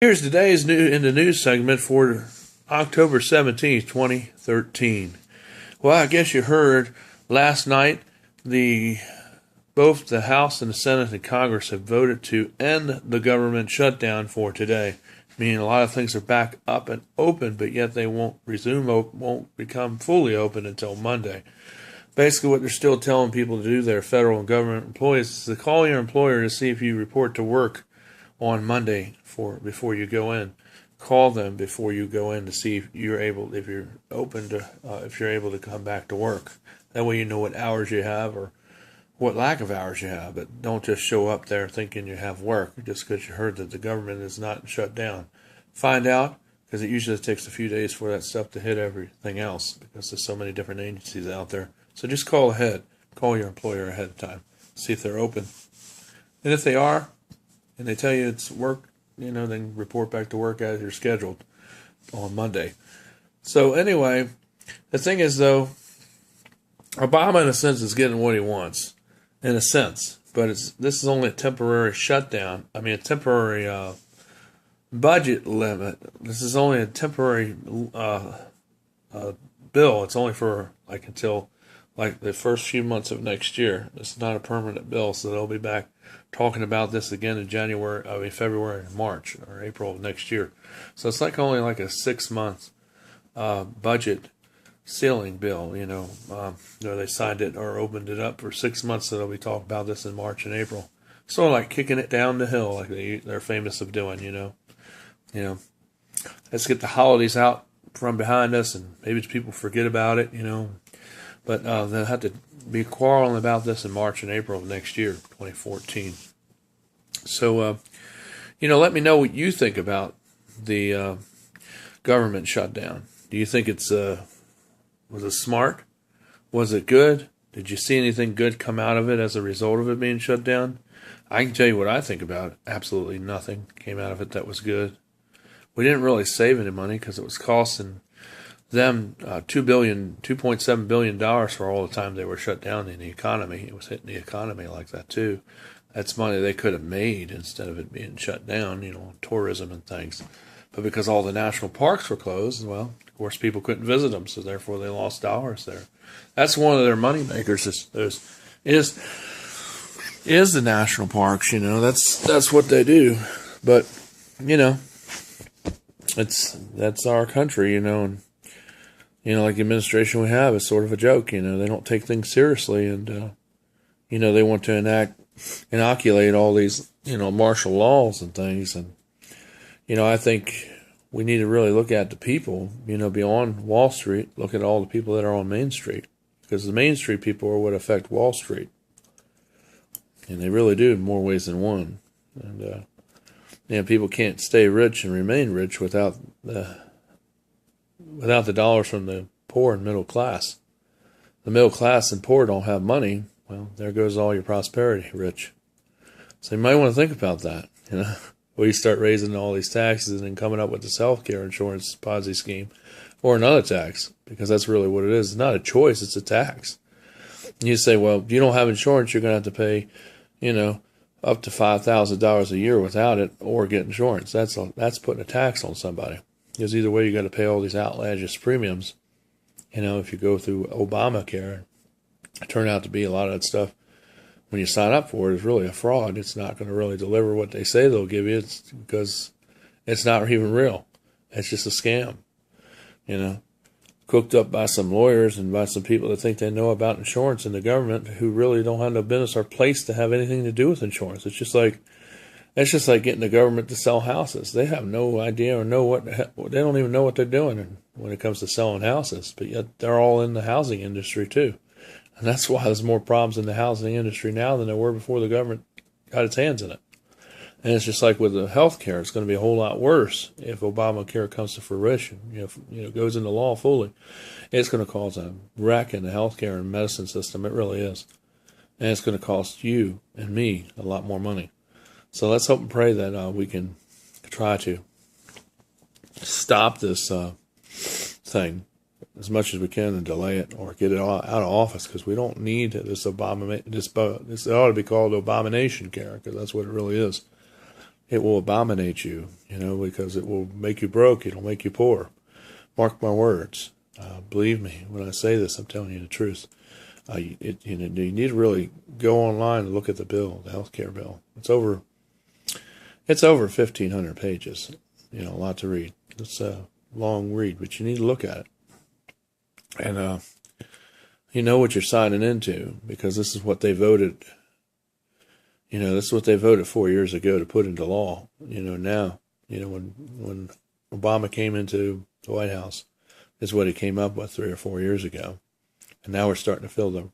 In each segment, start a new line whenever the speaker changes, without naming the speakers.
Here's today's new in the news segment for October 17th, 2013. Well, I guess you heard last night both the House and the Senate and Congress have voted to end the government shutdown for today. Meaning a lot of things are back up and open, but yet they won't become fully open until Monday. Basically, what they're still telling people to do, their federal and government employees, is to call your employer to see if you report to work on Monday before you go in. Call them before you go in to see if you're able to come back to work. That way you know what hours you have or what lack of hours you have. But don't just show up there thinking you have work just because you heard that the government is not shut down. Find out, because it usually takes a few days for that stuff to hit everything else because there's so many different agencies out there. So just call ahead. Call your employer ahead of time. See if they're open. And if they are, and they tell you it's work, then report back to work as you're scheduled on Monday. So anyway, the thing is, though, Obama, in a sense, is getting what he wants, in a sense. But this is only a temporary shutdown. a temporary budget limit. This is only a temporary bill. It's only for until the first few months of next year. It's not a permanent bill, so they'll be back talking about this again in February and March or April of next year. So it's only a 6-month budget ceiling bill. They signed it or opened it up for 6 months, so they'll be talking about this in March and April. Sort of like kicking it down the hill, like they're famous of doing. Let's get the holidays out from behind us, and maybe people forget about it. But they'll have to be quarreling about this in March and April of next year, 2014. So, let me know what you think about the government shutdown. Do you think was it smart? Was it good? Did you see anything good come out of it as a result of it being shut down? I can tell you what I think about it. Absolutely nothing came out of it that was good. We didn't really save any money because it was costing them $2.7 billion for all the time they were shut down in the economy. It was hitting the economy like that too. That's money they could have made instead of it being shut down, tourism and things. But because all the national parks were closed, well, of course, people couldn't visit them, so therefore they lost dollars there. That's one of their money makers. Is the national parks. That's what they do. But that's our country. And like the administration we have is sort of a joke. They don't take things seriously, and they want to inoculate all these martial laws and things. And I think we need to really look at the people, beyond Wall Street. Look at all the people that are on Main Street, because the Main Street people are what affect Wall Street, and they really do in more ways than one. And people can't stay rich and remain rich without the dollars from the poor and middle class. The middle class and poor don't have money. Well, there goes all your prosperity, rich. So you might want to think about that. Where you start raising all these taxes and then coming up with this health care insurance Ponzi scheme or another tax, because that's really what it is. It's not a choice, it's a tax. And you say, well, if you don't have insurance, you're going to have to pay, up to $5,000 a year without it or get insurance. That's putting a tax on somebody. Because either way, you got to pay all these outlandish premiums. If you go through Obamacare, it turned out to be a lot of that stuff. When you sign up for it, is really a fraud. It's not going to really deliver what they say they'll give you. It's because it's not even real. It's just a scam. Cooked up by some lawyers and by some people that think they know about insurance in the government, who really don't have no business or place to have anything to do with insurance. It's just like getting the government to sell houses. They have no idea or they don't even know what they're doing when it comes to selling houses. But yet they're all in the housing industry too. And that's why there's more problems in the housing industry now than there were before the government got its hands in it. And it's just like with the health care, it's going to be a whole lot worse if Obamacare comes to fruition, goes into law fully. It's going to cause a wreck in the health care and medicine system. It really is. And it's going to cost you and me a lot more money. So let's hope and pray that we can try to stop this thing as much as we can and delay it or get it out of office, because we don't need this This ought to be called abomination care, because that's what it really is. it will abominate you, because it will make you broke. It'll make you poor. Mark my words. Believe me when I say this. I'm telling you the truth. You need to really go online and look at the bill, the health care bill. It's over 1,500 pages. A lot to read. It's a long read, but you need to look at it. And you know what you're signing into, because this is what they voted. This is what they voted 4 years ago to put into law. Now, when Obama came into the White House, is what he came up with 3 or 4 years ago. And now we're starting to feel the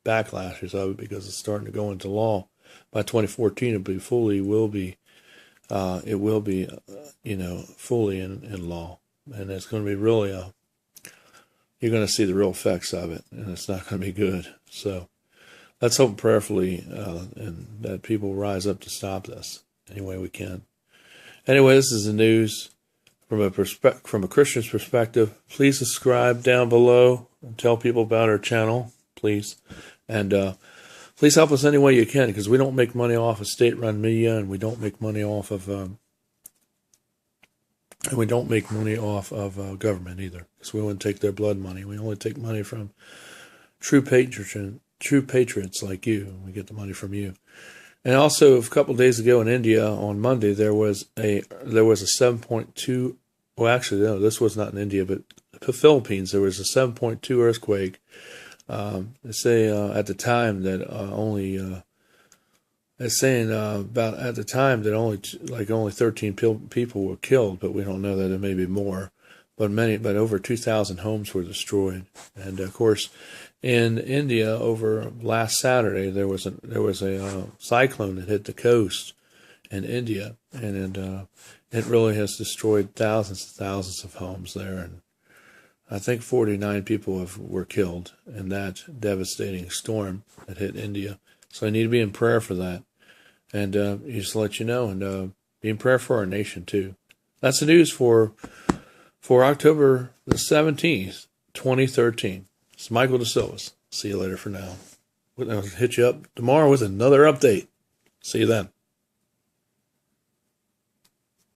backlashes of it, because it's starting to go into law. By 2014, it will be fully in law. And it's going to be really you're going to see the real effects of it, and it's not going to be good. So let's hope prayerfully and that people rise up to stop this any way we can. Anyway, this is the news from a Christian's perspective. Please subscribe down below and tell people about our channel, please. And please help us any way you can, because we don't make money off of state-run media, and we don't make money off of government either, because we wouldn't take their blood money. We only take money from true patriots like you. We get the money from you. And also, a couple of days ago in India, on Monday, there was a 7.2. Well, actually, no, this was not in India, but the Philippines. There was a 7.2 earthquake. They say at the time that only 13 people were killed, but we don't know that. There may be more, but over 2,000 homes were destroyed. And of course, in India, over last Saturday, there was a cyclone that hit the coast in India, and it really has destroyed thousands and thousands of homes there. And I think 49 people were killed in that devastating storm that hit India. So I need to be in prayer for that. And just to let you know, and be in prayer for our nation too. That's the news for October the 17th, 2013. It's Michael DeSilvis. See you later for now. I'll hit you up tomorrow with another update. See you then.